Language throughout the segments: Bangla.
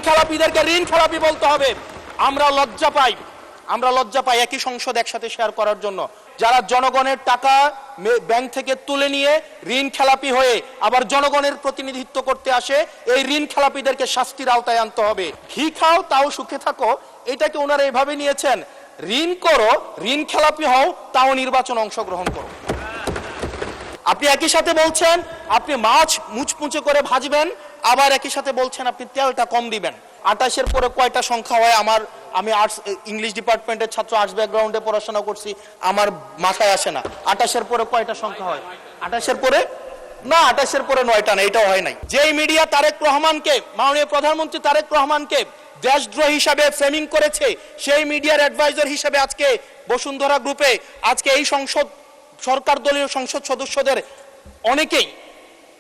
খেলাপিদেরকে ঋণ খেলাপি বলতে হবে। আমরা লজ্জা পাই একই সংসদ একসাথে শেয়ার করার জন্য। যারা জনগণের টাকা ব্যাংক থেকে তুলে নিয়ে ঋণ খেলাপি হয়ে আবার জনগণের প্রতিনিধিত্ব করতে আসে, এই ঋণ খেলাপিদেরকে শাস্তির আওতায় আনতে হবে। ঘি খাও তাও সুখে থাকো, এটাকে ওনারা এভাবে নিয়েছেন। ঋণ করো, ঋণ খেলাপি হও, তাও নির্বাচন অংশগ্রহণ করো। আপনি একই সাথে বলছেন আপনি মাছ মুচমুচে করে ভাজবেন, আবার একই সাথে বলছেন আপনি তেলটা কম দিবেন। 28-এর পরে কয়টা সংখ্যা হয় আমি আর্টস ইংলিশ ডিপার্টমেন্টের ছাত্র, আর্টস ব্যাকগ্রাউন্ডে পড়াশোনা করছি, আমার মাথায় আসে না 28-এর পরে কয়টা সংখ্যা হয়। 28-এর পরে না, 28-এর পরে 9টা না, এটাও হয় নাই। যেই মিডিয়া তারেক রহমানকে, মাননীয় প্রধানমন্ত্রী তারেক রহমানকে দেশদ্রোহী হিসাবে ফ্রেমিং করেছে, সেই মিডিয়ার অ্যাডভাইজার হিসেবে আজকে বসুন্ধরা গ্রুপে আজকে এই সরকার দলীয় সংসদ সদস্যদের অনেকেই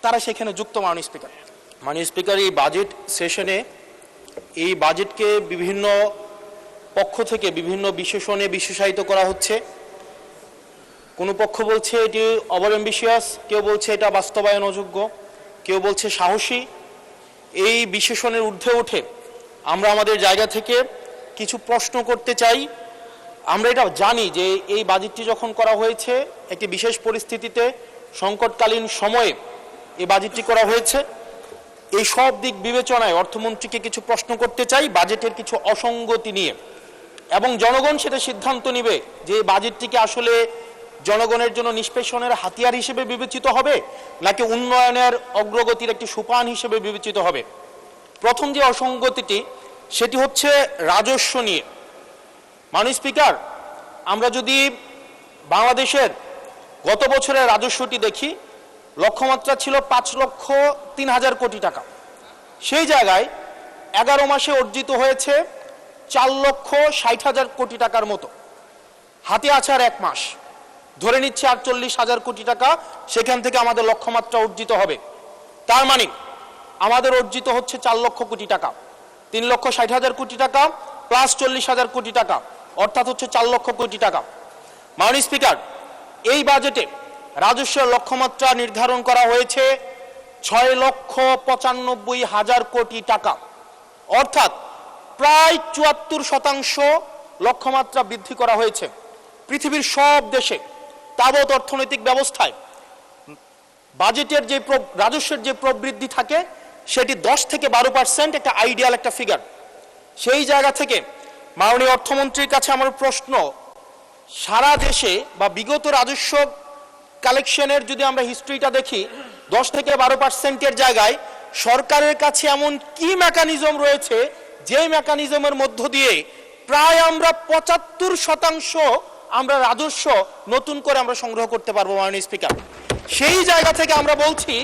তারা সেখানে যুক্ত। মাননীয় স্পিকার, এই বাজেট সেশনে এই বাজেটকে বিভিন্ন পক্ষ থেকে বিভিন্ন বিশেষণে বিশেষায়িত করা হচ্ছে। কোনো পক্ষ বলছে এটি ওভার অ্যাম্বিশিয়াস, কেউ বলছে এটা বাস্তবায়ন অযোগ্য, কেউ বলছে সাহসী। এই বিশেষণের ঊর্ধ্বে উঠে আমরা আমাদের জায়গা থেকে কিছু প্রশ্ন করতে চাই। আমরা এটা জানি যে এই বাজেটটি যখন করা হয়েছে একটি বিশেষ পরিস্থিতিতে, সংকটকালীন সময়ে এই বাজেটটি করা হয়েছে। এই সব দিক বিবেচনায় অর্থমন্ত্রীকে কিছু প্রশ্ন করতে চাই বাজেটের কিছু অসঙ্গতি নিয়ে, এবং জনগণ সেটা সিদ্ধান্ত নেবে যে এই বাজেটটিকে আসলে জনগণের জন্য নিষ্পেষণের হাতিয়ার হিসেবে বিবেচিত হবে নাকি উন্নয়নের অগ্রগতির একটি সোপান হিসেবে বিবেচিত হবে। প্রথম যে অসঙ্গতিটি সেটি হচ্ছে রাজস্ব নিয়ে। মাননীয় স্পিকার, আমরা যদি বাংলাদেশের গত বছরের রাজস্বটি দেখি, লক্ষ্যমাত্রা ছিল 5,03,000 কোটি টাকা। সেই জায়গায় 11 মাসে অর্জিত হয়েছে 4,60,000 কোটি টাকার মতো। হাতে আছে আর 1 মাস, ধরে নিচ্ছে 48,000 কোটি টাকা সেখান থেকে আমাদের লক্ষ্যমাত্রা অর্জিত হবে। তার মানে আমাদের অর্জিত হচ্ছে 4 লক্ষ কোটি টাকা, 3,60,000 কোটি টাকা প্লাস 40,000 কোটি টাকা, অর্থাৎ হচ্ছে 4 লক্ষ কোটি টাকা। মাননীয় স্পিকার, এই বাজেটে রাজস্বের লক্ষ্যমাত্রা নির্ধারণ করা হয়েছে 6,95,000 কোটি টাকা, অর্থাৎ প্রায় 74% লক্ষ্যমাত্রা বৃদ্ধি করা হয়েছে। পৃথিবীর সব দেশে তাবৎ অর্থনৈতিক ব্যবস্থায় বাজেটের যে রাজস্বের যে প্রবৃদ্ধি থাকে সেটি 10 থেকে 12% একটা আইডিয়াল একটা ফিগার। সেই জায়গা থেকে মাননীয় অর্থমন্ত্রীর কাছে আমার প্রশ্ন, সারা দেশে বা বিগত রাজস্ব কালেকশনের যদি আমরা হিস্ট্রিটা দেখি, 10 থেকে 12%-এর জায়গায় সরকারের কাছে এমন কি মেকানিজম রয়েছে যে মেকানিজমের মধ্য দিয়ে প্রায় আমরা 75% আমরা রাজস্ব নতুন করে আমরা সংগ্রহ করতে পারবো। মাননীয় স্পিকার, সেই জায়গা থেকে আমরা বলছি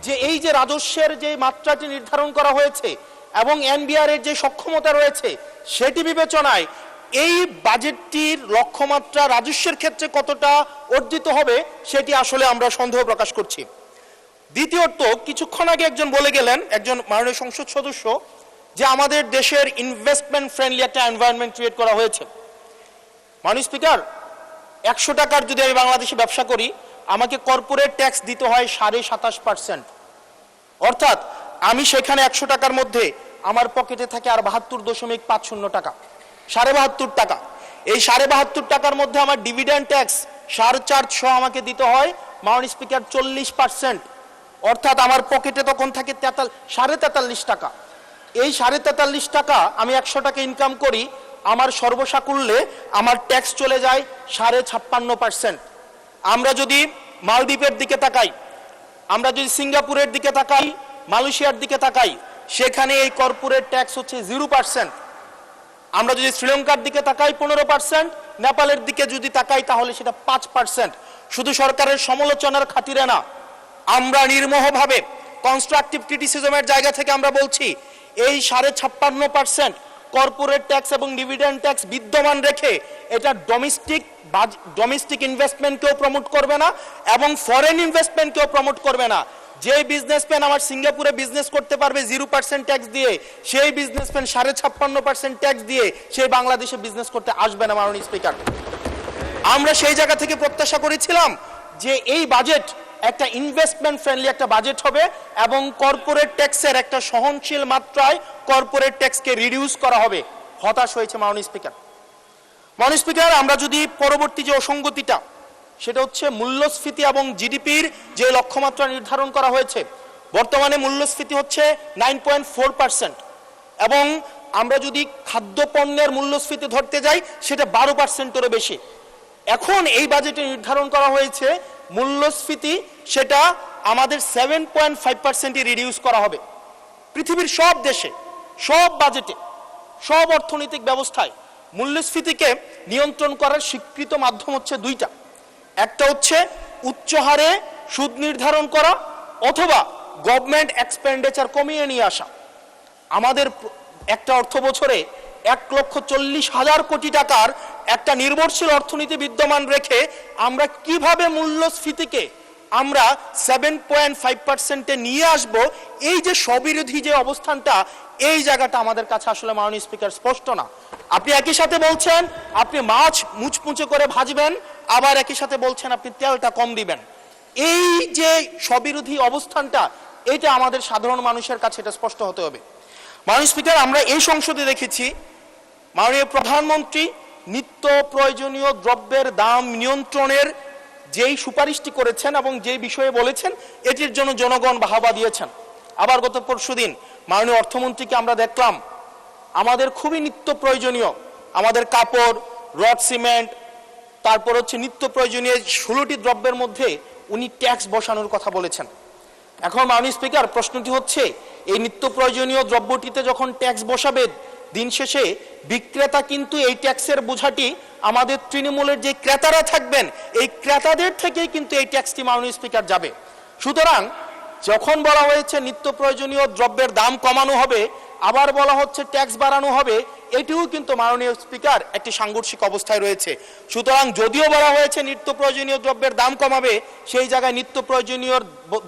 যে এই যে রাজস্বের যে মাত্রাটি নির্ধারণ করা হয়েছে এবং এনবিআর এর যে সক্ষমতা রয়েছে সেটি বিবেচনায় এই বাজেটটির লক্ষ্যমাত্রা রাজস্বের ক্ষেত্রে কতটা অর্জিত হবে সেটি আসলে আমরা সন্দেহ প্রকাশ করছি। দ্বিতীয়ত, কিছুক্ষণ আগে একজন বলে গেলেন, একজন মাননীয় সংসদ সদস্য, যে আমাদের দেশের ইনভেস্টমেন্ট ফ্রেন্ডলি একটা এনভায়রনমেন্ট ক্রিয়েট করা হয়েছে। মাননীয় স্পিকার, 100 টাকার যদি আমি বাংলাদেশে ব্যবসা করি, আমাকে কর্পোরেট ট্যাক্স দিতে হয় 27.5%, অর্থাৎ আমি সেখানে 100 টাকার মধ্যে আমার পকেটে থাকে আর 72.50 টাকা, 72.5 টাকা। এই 72.5 টাকার মধ্যে আমার ডিভিডেন্ড ট্যাক্স সারচার্জ সহ আমাকে দিতে হয় মাননীয় স্পিকার 40%, অর্থাৎ আমার পকেটে তখন থাকে 43.5 টাকা। এই 43.5 টাকা আমি 100 টাকা ইনকাম করি, আমার সর্বসাকুল্যে আমার ট্যাক্স চলে যায় 56.5%। আমরা যদি মালদ্বীপের দিকে তাকাই, আমরা যদি সিঙ্গাপুরের দিকে তাকাই, মালয়েশিয়ার দিকে তাকাই, সেখানে এই কর্পোরেট ট্যাক্স হচ্ছে 0%। আমরা যদি শ্রীলঙ্কার দিকে তাকাই 15%, নেপালের দিকে যদি তাকাই তাহলে সেটা 5%। শুধু সরকারের সমালোচনার খাতিরে না, আমরা নির্মোহভাবে কনস্ট্রাকটিভ ক্রিটিসিজমের জায়গা থেকে আমরা বলছি এই 56.5% কর্পোরেট ট্যাক্স এবং ডিভিডেন্ড ট্যাক্স বিদ্যমান রেখে এটা ডোমেস্টিক ইনভেস্টমেন্টকেও প্রমোট করবে না এবং ফরেন ইনভেস্টমেন্টকেও প্রমোট করবে না। যে বিজনেসম্যান আমার সিঙ্গাপুরে বিজনেস করতে পারবে 0% ট্যাক্স দিয়ে, সেই বিজনেসম্যান 56.5% ট্যাক্স দিয়ে সেই বাংলাদেশে বিজনেস করতে আসবে না। মাননীয় স্পিকার, আমরা সেই জায়গা থেকে প্রত্যাশা করেছিলাম যে এই বাজেট একটা ইনভেস্টমেন্ট ফ্রেন্ডলি একটা বাজেট হবে এবং কর্পোরেট ট্যাক্সের একটা সহনশীল মাত্রায় কর্পোরেট ট্যাক্সকে রিডিউস করা হবে। হতাশ হয়েছে মাননীয় স্পিকার। মাননীয় স্পিকার, আমরা যদি পরবর্তী যে অসঙ্গতিটা, সেটা হচ্ছে মূল্যস্ফীতি এবং জিডিপির যে লক্ষ্যমাত্রা নির্ধারণ করা হয়েছে, বর্তমানে মূল্যস্ফীতি হচ্ছে 9.4% এবং আমরা যদি খাদ্যপণ্যের মূল্যস্ফীতি ধরতে যাই সেটা 12%-এরও বেশি। এখন এই বাজেটে নির্ধারণ করা হয়েছে মূল্যস্ফীতি সেটা আমাদের 7.5%-ই রিডিউস করা হবে। পৃথিবীর সব দেশে, সব বাজেটে, সব অর্থনৈতিক ব্যবস্থায় মূল্যস্ফীতিকে নিয়ন্ত্রণ করার স্বীকৃত মাধ্যম হচ্ছে দুইটা। একটা হচ্ছে উচ্চ হারে সুদ নির্ধারণ করা অথবা গভর্নমেন্ট এক্সপেন্ডিচার কমিয়ে নিয়ে আসা। আমাদের একটা অর্থ বছরে 1,40,000 কোটি টাকার একটা নির্ভরশীল অর্থনীতি বিদ্যমান রেখে আমরা কিভাবে মূল্যস্ফীতিকে আমরা 7.5%-এ নিয়ে আসব, এই যে স্ববিরোধী যে অবস্থানটা, এই জায়গাটা আমাদের কাছে আসলে মাননীয় স্পিকার স্পষ্ট না। আপনি একই সাথে বলছেন আপনি মাছ মুচমুচে করে ভাজবেন, আবার একই সাথে বলছেন আপনি তেলটা কম দিবেন। এই যে স্ববিরোধী অবস্থানটা, এটা আমাদের সাধারণ মানুষের কাছে এটা স্পষ্ট হতে হবে। মাননীয় স্পিকার, আমরা এই সংসদে দেখেছি মাননীয় প্রধানমন্ত্রী নিত্য প্রয়োজনীয় দ্রব্যের দাম নিয়ন্ত্রণের যেই সুপারিশটি করেছেন এবং যেই বিষয়ে বলেছেন, এটির জন্য জনগণ বাহবা দিয়েছেন। আবার গত পরশুদিন মাননীয় অর্থমন্ত্রীকে আমরা দেখলাম আমাদের খুবই নিত্য প্রয়োজনীয় আমাদের কাপড়, রড সিমেন্ট, তারপর হচ্ছে নিত্য প্রয়োজনীয় 16টি দ্রব্যের মধ্যে উনি ট্যাক্স বসানোর কথা বলেছেন। এখন মাননীয় স্পিকার, প্রশ্নটি হচ্ছে এই নিত্য প্রয়োজনীয় দ্রব্যটিতে যখন ট্যাক্স বসাবে, দিন শেষে বিক্রেতা কিন্তু এই ট্যাক্সের বোঝাটি আমাদের তৃণমূলের যে ক্রেতারা থাকবেন এই ক্রেতাদের থেকেই কিন্তু এই ট্যাক্সটি মাননীয় স্পিকার যাবে। সুতরাং যখন বলা হয়েছে নিত্য প্রয়োজনীয় দ্রব্যের দাম কমানো হবে, আবার বলা হচ্ছে ট্যাক্স বাড়ানো হবে, এটিও কিন্তু মাননীয় স্পিকার একটি সাংঘর্ষিক অবস্থায় রয়েছে। সুতরাং যদিও বলা হয়েছে নিত্য প্রয়োজনীয় দ্রব্যের দাম কমাবে, সেই জায়গায় নিত্য প্রয়োজনীয়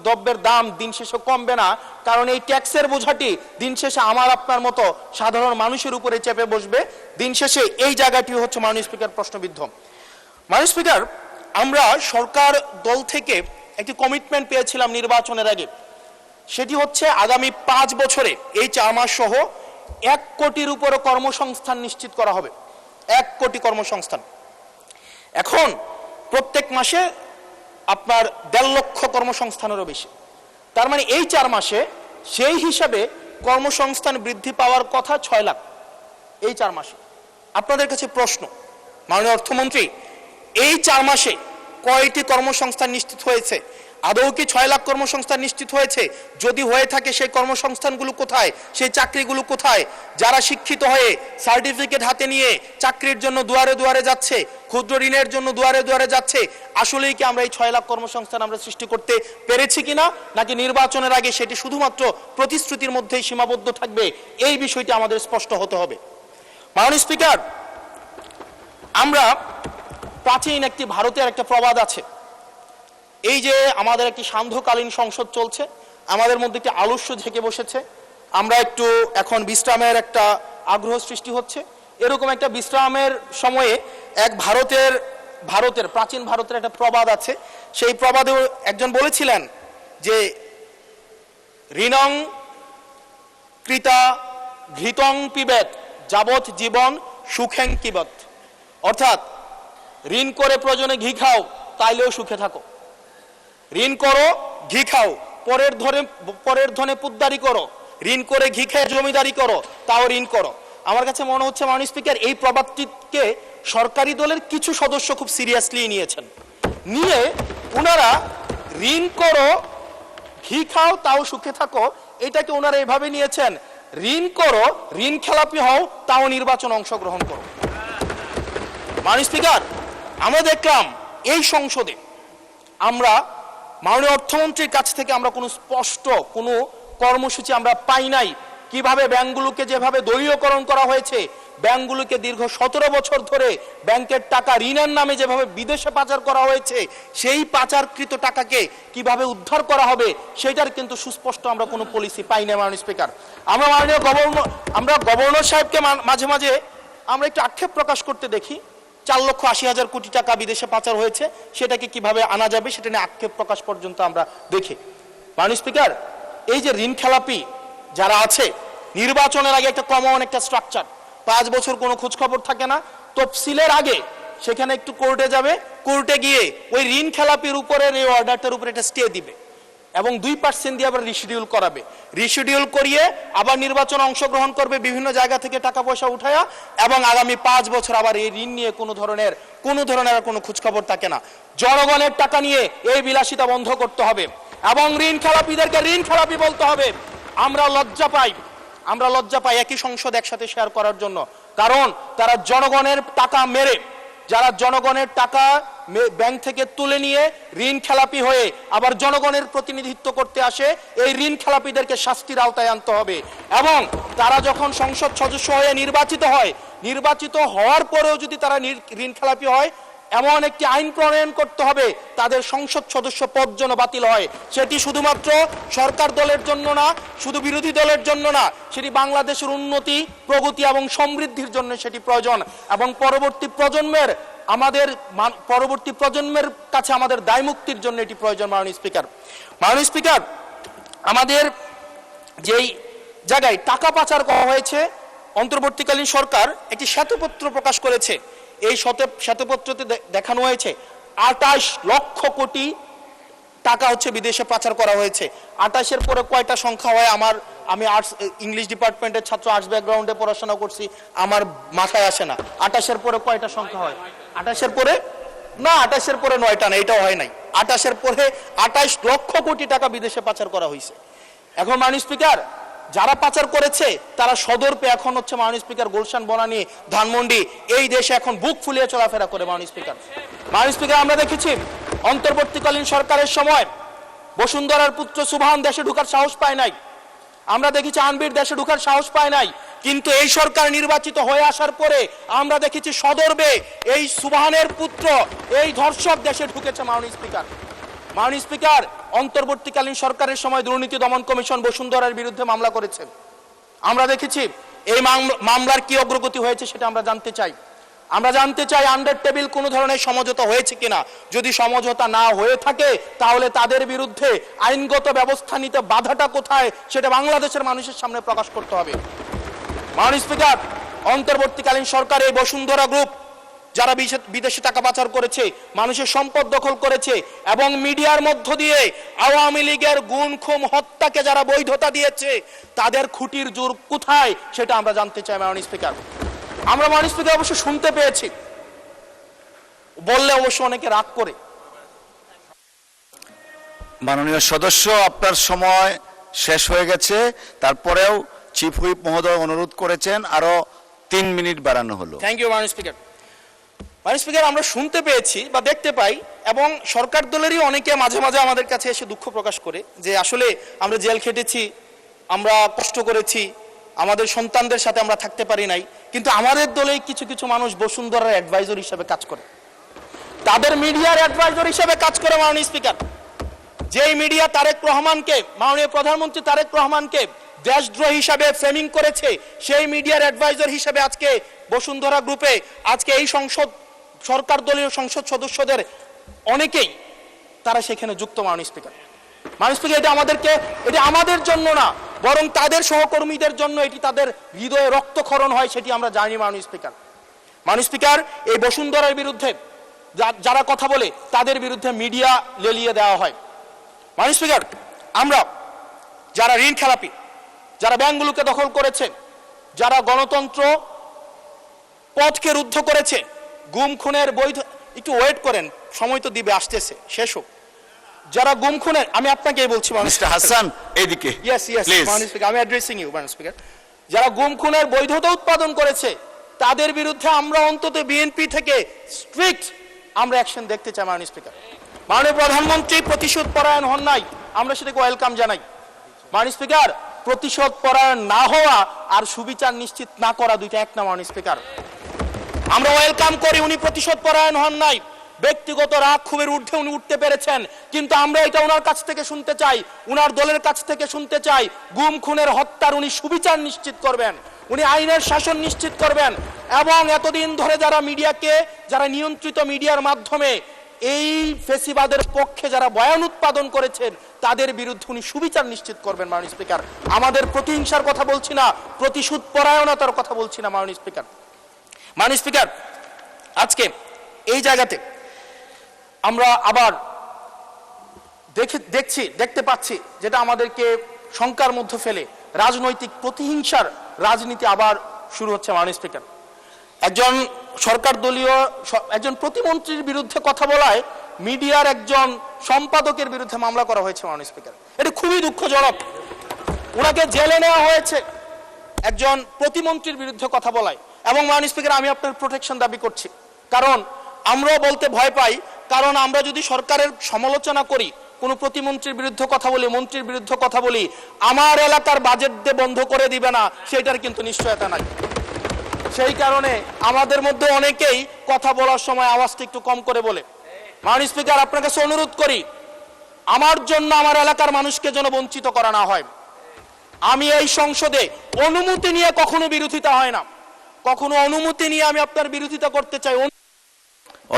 দ্রব্যের দাম দিন শেষে কমবে না, কারণ এই ট্যাক্সের বোঝাটি দিন শেষে আমার আপনার মতো সাধারণ মানুষের উপরে চেপে বসবে। দিন শেষে এই জায়গাটি হচ্ছে মাননীয় স্পিকার প্রশ্নবিদ্ধ। মাননীয় স্পিকার, আমরা সরকার দল থেকে একটি কমিটমেন্ট পেয়েছিলাম নির্বাচনের আগে, সেটি হচ্ছে আগামী 5 বছরে এই 4 মাস সহ 1 কোটির উপরে কর্মসংস্থান নিশ্চিত করা হবে। 1 কোটি কর্মসংস্থান। এখন প্রত্যেক মাসে আপনার 1.5 লক্ষ কর্মসংস্থানেরও বেশি। তার মানে এই 4 মাসে সেই হিসাবে কর্মসংস্থান বৃদ্ধি পাওয়ার কথা 6 লাখ এই 4 মাসে। আপনাদের কাছে প্রশ্ন, মাননীয় অর্থমন্ত্রী, এই 4 মাসে কয়টি কর্মসংস্থান নিশ্চিত হয়েছে? আদৌ কি 6 লাখ কর্মসংস্থান নিশ্চিত হয়েছে? যদি হয়ে থাকে সেই কর্মসংস্থানগুলো কোথায়? সেই চাকরিগুলো কোথায়? যারা শিক্ষিত হয়ে সার্টিফিকেট হাতে নিয়ে চাকরির জন্য দুয়ারে দুয়ারে যাচ্ছে, ক্ষুদ্র ঋণের জন্য দুয়ারে দুয়ারে যাচ্ছে, আসলেই কি আমরা এই 6 লাখ কর্মসংস্থান আমরা সৃষ্টি করতে পেরেছি কিনা, নাকি নির্বাচনের আগে সেটি শুধুমাত্র প্রতিশ্রুতির মধ্যেই সীমাবদ্ধ থাকবে? এই বিষয়টি আমাদের স্পষ্ট হতে হবে। মাননীয় স্পিকার, আমরা প্রাচীন একটি ভারতের একটা প্রবাদ আছে, এই যে আমাদের একটি সান্ধ্যকালীন সংসদ চলছে, আমাদের মধ্যে একটি আলস্য ঝেঁকে বসেছে, আমরা একটু এখন বিশ্রামের একটা আগ্রহ সৃষ্টি হচ্ছে। এরকম একটা বিশ্রামের সময়ে এক ভারতের প্রাচীন ভারতের একটা প্রবাদ আছে। সেই প্রবাদে একজন বলেছিলেন যে ঋণং কৃতা ঘৃতং পিবেত যাবৎ জীবন সুখেং কিবত। অর্থাৎ ঋণ করে প্রয়োজনে ঘি খাও, তাইলেও সুখে থাকো। ঋণ করো, ঘি খাও, পরের ধনে পুদ্দারি করো, ঋণ করে ঘি খেয়ে জমিদারি করো, তাও ঋণ করো। আমার কাছে মনে হচ্ছে মাননীয় স্পিকার, এই প্রবাদটিকে সরকারি দলের কিছু সদস্য খুব সিরিয়াসলি নিয়েছেন, নিয়ে ওনারা ঋণ করো, ঘি খাও, তাও সুখে থাকো, এটাকে ওনারা এভাবে নিয়েছেন, ঋণ করো, ঋণ খেলাপি হও, তাও নির্বাচন অংশগ্রহণ করো। মাননীয় স্পিকার, আমরা দেখলাম এই সংসদে আমরা মাননীয় অর্থমন্ত্রীর কাছ থেকে আমরা কোনো স্পষ্ট কোনো কর্মসূচি আমরা পাই নাই। কিভাবে ব্যাংকগুলোকে যেভাবে দলীয়করণ করা হয়েছে, ব্যাংকগুলোকে দীর্ঘ 17 বছর ধরে ব্যাংকের টাকা ঋণের নামে যেভাবে বিদেশে পাচার করা হয়েছে, সেই পাচারকৃত টাকাকে কিভাবে উদ্ধার করা হবে, সেটার কিন্তু সুস্পষ্ট আমরা কোনো পলিসি পাই না। মাননীয় স্পিকার, আমরা গভর্নর সাহেবকে মাঝে মাঝে আমরা একটু আক্ষেপ প্রকাশ করতে দেখি, 4,80,000 কোটি টাকা বিদেশে পাচার হয়েছে, সেটাকে কিভাবে আনা যাবে সেটা নিয়ে আক্ষেপ প্রকাশ পর্যন্ত আমরা দেখি। মাননীয় স্পিকার, এই যে ঋণ খেলাপি যারা আছে, নির্বাচনের আগে একটা কমন একটা স্ট্রাকচার, 5 বছর কোনো খোঁজখবর থাকে না, তফসিলের আগে সেখানে একটু কোর্টে যাবে, কোর্টে গিয়ে ওই ঋণ খেলাপির উপরে এই অর্ডারটার উপরে একটা স্টে দিবে এবং 2% দিয়ে আবার রিশিডিউল করাবে, রিশিডিউল করিয়ে আবার নির্বাচনে অংশগ্রহণ করবে, বিভিন্ন জায়গা থেকে টাকা পয়সা উঠায়া, এবং আগামী 5 বছর আবার এই ঋণ নিয়ে কোনো ধরনের আর কোনো খোঁজখবর থাকে না। জনগণের টাকা নিয়ে এই বিলাসিতা বন্ধ করতে হবে এবং ঋণ খেলাপিদেরকে ঋণ খেলাপি বলতে হবে। আমরা লজ্জা পাই একই সংসদ একসাথে শেয়ার করার জন্য, কারণ তারা জনগণের টাকা মেরে, যারা জনগণের টাকা ব্যাংক থেকে তুলে নিয়ে ঋণ খেলাপি হয়ে আবার জনগণের প্রতিনিধিত্ব করতে আসে, এই ঋণ খেলাপিদেরকে শাস্তির আওতায় আনতে হবে। এবং তারা যখন সংসদ সদস্য হয়ে নির্বাচিত হওয়ার পরেও যদি তারা ঋণ খেলাপি হয়, এমন একটি আইন প্রণয়ন করতে হবে তাদের সংসদ সদস্য পদ যেন বাতিল হয়। সেটি শুধুমাত্র সরকার দলের জন্য না, শুধু বিরোধী দলের জন্য না, সেটি বাংলাদেশের উন্নতি, প্রগতি এবং সমৃদ্ধির জন্য সেটি প্রয়োজন। এবং পরবর্তী প্রজন্মের কাছে আমাদের দায় মুক্তির জন্য এটি প্রয়োজন। মাননীয় স্পিকার, আমাদের যেই জায়গায় টাকা পাচার করা হয়েছে, অন্তর্বর্তীকালীন সরকার একটি শ্বেতপত্র প্রকাশ করেছে। এই শ্বেতপত্রতে দেখানো হয়েছে 28 লক্ষ কোটি টাকা হচ্ছে বিদেশে পাচার করা হয়েছে। 28-এর পরে কয়টা সংখ্যা হয়, আমি আর্টস ইংলিশ ডিপার্টমেন্টের ছাত্র, আর্টস ব্যাকগ্রাউন্ডে পড়াশোনা করছি, আমার মাথায় আসে না 28-এর পরে কয়টা সংখ্যা হয়। 28-এর পরে 9টা না, এটাও হয় নাই। 28-এর পরে 28 লক্ষ কোটি টাকা বিদেশে পাচার করা হয়েছে। এখন মাননীয় স্পিকার, যারা পাচার করেছে তারা সদর্পে এখন হচ্ছে মাননীয় স্পিকার গুলশান, বনানী, ধানমন্ডি, এই দেশে এখন বুক ফুলিয়ে চলাফেরা করে। মাননীয় স্পিকার, আমরা দেখেছি অন্তর্বর্তীকালীন সরকারের সময় বসুন্ধরার পুত্র সুবহান দেশে ঢোকার সাহস পায় নাই, আমরা দেখেছি আনবির দেশে ঢোকার সাহস পায় নাই, কিন্তু এই সরকার নির্বাচিত হয়ে আসার পরে আমরা দেখেছি সদর্পে এই সুবহানের পুত্র, এই ধর্ষক দেশে ঢুকেছে। মাননীয় স্পিকার, অন্তর্বর্তীকালীন সরকারের সময় দুর্নীতি দমন কমিশন বসুন্ধরার বিরুদ্ধে মামলা করেছে। আমরা দেখেছি এই মামলার কি অগ্রগতি হয়েছে সেটা আমরা জানতে চাই আন্ডার টেবিল কোনো ধরনের সমঝোতা হয়েছে কিনা। যদি সমঝোতা না হয়ে থাকে তাহলে তাদের বিরুদ্ধে আইনগত ব্যবস্থা নিতে বাধাটা কোথায় সেটা বাংলাদেশের মানুষের সামনে প্রকাশ করতে হবে। মাননীয় স্পিকার, অন্তর্বর্তীকালীন সরকার এই বসুন্ধরা গ্রুপ যারা বিদেশে টাকা পাচার করেছে, মানুষের সম্পদ দখল করেছে এবং মিডিয়ার মধ্য দিয়ে আওয়ামী লীগের গুম খুন হত্যাকে যারা বৈধতা দিয়েছে, তাদের খুঁটির জোর কোথায় সেটা আমরা জানতে চাই। মাননীয় স্পিকার, আমরা মাননীয় স্পিকার অবশ্য শুনতে পেয়েছি, বললে অবশ্য অনেকে রাগ করে। মাননীয় সদস্য, আপনার সময় শেষ হয়ে গেছে, তারপরেও চিফ হুইপ মহোদয় অনুরোধ করেছেন আরো 3 মিনিট বাড়ানো হলো। থ্যাংক ইউ মাননীয় স্পিকার। মাননীয় স্পিকার, আমরা শুনতে পেয়েছি বা দেখতে পাই এবং সরকার দলেরই অনেকে মাঝে মাঝে আমাদের কাছে এসে দুঃখ প্রকাশ করে যে আসলে আমরা জেল খেটেছি, আমরা কষ্ট করেছি, আমাদের সন্তানদের সাথে আমরা থাকতে পারি নাই, কিন্তু আমাদের দলে কিছু কিছু মানুষ বসুন্ধরার অ্যাডভাইজর হিসেবে কাজ করে, তাদের মিডিয়ার অ্যাডভাইজর হিসেবে কাজ করে। মাননীয় স্পিকার, যেই মিডিয়া তারেক রহমানকে, মাননীয় প্রধানমন্ত্রী তারেক রহমানকে দেশদ্রোহী হিসাবে ফ্রেমিং করেছে, সেই মিডিয়ার অ্যাডভাইজর হিসেবে আজকে বসুন্ধরা গ্রুপে আজকে এই সরকার দলীয় সংসদ সদস্যদের অনেকেই তারা সেখানে যুক্ত। মাননীয় স্পিকার, এটা আমাদের জন্য না, বরং তাদের সহকর্মীদের জন্য এটি তাদের হৃদয়ে রক্তক্ষরণ হয়, সেটি আমরা জানি। মাননীয় স্পিকার, এই বসুন্ধরার বিরুদ্ধে যারা কথা বলে তাদের বিরুদ্ধে মিডিয়া লেলিয়ে দেওয়া হয়। মাননীয় স্পিকার, আমরা যারা ঋণ খেলাপি, যারা ব্যাংকগুলোকে দখল করেছে, যারা গণতন্ত্র পথকে রুদ্ধ করেছে, গুম খুনের বৈধ, একটু ওয়েট করেন, সময় তো দিবে, আসতেছে, শেষ হোক। যারা গুম খুনের, আমি আপনাকেই বলছি মিস্টার হাসান, এদিকে আমি অ্যাড্রেসিং ইউ মাননীয় স্পিকার, যারা গুম খুনের বৈধতা উৎপাদন করেছে তাদের বিরুদ্ধে আমরা অন্তত বিএনপি থেকে স্ট্রিক্ট আমরা অ্যাকশন দেখতে চাই। মাননীয় স্পিকার, মাননীয় প্রধানমন্ত্রী প্রতিশোধ পরায়ণ হন নাই, আমরা সেটাকে ওয়েলকাম জানাই। মাননীয় স্পিকার, প্রতিশোধ পরায়ণ না হওয়া আর সুবিচার নিশ্চিত না করা দুইটা এক না। মাননীয় স্পিকার, আমরা ওয়েলকাম করি উনি প্রতিশোধ পরায়ণ হন নাই, ব্যক্তিগত রাগ ক্ষোভের ঊর্ধ্বে উনি উঠতে পেরেছেন, কিন্তু আমরা এটা ওনার কাছ থেকে শুনতে চাই, উনার দলের কাছ থেকে শুনতে চাই গুম খুনের হত্যার উনি সুবিচার নিশ্চিত করবেন, উনি আইনের শাসন নিশ্চিত করবেন। এবং এতদিন ধরে যারা মিডিয়াকে, যারা নিয়ন্ত্রিত মিডিয়ার মাধ্যমে এই ফেসিবাদের পক্ষে যারা বয়ান উৎপাদন করেছেন তাদের বিরুদ্ধে উনি সুবিচার নিশ্চিত করবেন মাননীয় স্পিকার। আমাদের প্রতিহিংসার কথা বলছি না, প্রতিশোধ পরায়ণতার কথা বলছি না মাননীয় স্পিকার। মাননীয় স্পিকার, আজকে এই জায়গাতে আমরা আবার দেখতে পাচ্ছি যেটা আমাদেরকে শঙ্কার মধ্যে ফেলে, রাজনৈতিক প্রতিহিংসার রাজনীতি আবার শুরু হচ্ছে মাননীয় স্পিকার। একজন সরকার দলীয় একজন প্রতিমন্ত্রীর বিরুদ্ধে কথা বলায় মিডিয়ার একজন সম্পাদকের বিরুদ্ধে মামলা করা হয়েছে মাননীয় স্পিকার। এটা খুবই দুঃখজনক। ওনাকে জেলে নেওয়া হয়েছে একজন প্রতিমন্ত্রীর বিরুদ্ধে কথা বলায়। এবং মাননীয় স্পিকার, আমি আপনার প্রোটেকশন দাবি করছি, কারণ আমরাও বলতে ভয় পাই, কারণ আমরা যদি সরকারের সমালোচনা করি, কোনো প্রতিমন্ত্রীর বিরুদ্ধে কথা বলি, মন্ত্রীর বিরুদ্ধে কথা বলি, আমার এলাকার বাজেট দিয়ে বন্ধ করে দিবে না সেটার কিন্তু নিশ্চয়তা নাই। সেই কারণে আমাদের মধ্যে অনেকেই কথা বলার সময় আওয়াজটা একটু কম করে বলে। মাননীয় স্পিকার, আপনার কাছে অনুরোধ করি, আমার জন্য আমার এলাকার মানুষকে যেন বঞ্চিত করা না হয়। আমি এই সংসদে অনুমতি নিয়ে কখনো বিরোধিতা হয় না, কখনো অনুমতি নিয়ে আমি আপনার বিরোধিতা করতে চাই।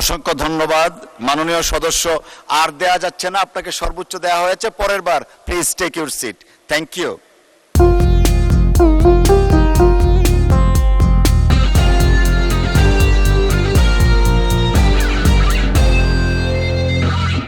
অসংখ্য ধন্যবাদ মাননীয় সদস্য। আর দেয়া যাচ্ছে না, আপনাকে সর্বোচ্চ দেয়া হয়েছে, পরের বার please take your seat. Thank you.